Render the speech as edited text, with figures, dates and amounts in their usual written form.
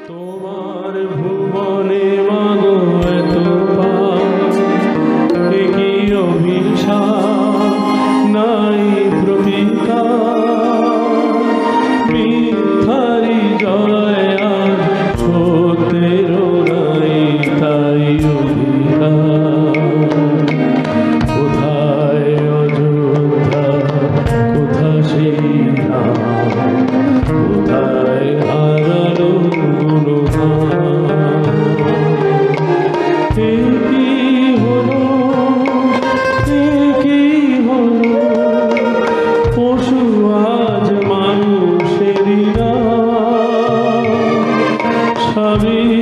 তোমার ভুবনে মাগো এত কি অভিশাপ নাই প্রতিকার মিথ্যারি জয় আজ সত্যের নাই তাই অধিকার কোথায় অযোধ্যা কোথা সেই কোথায় হারালো পশু আজ মানুষেরই না স্বামী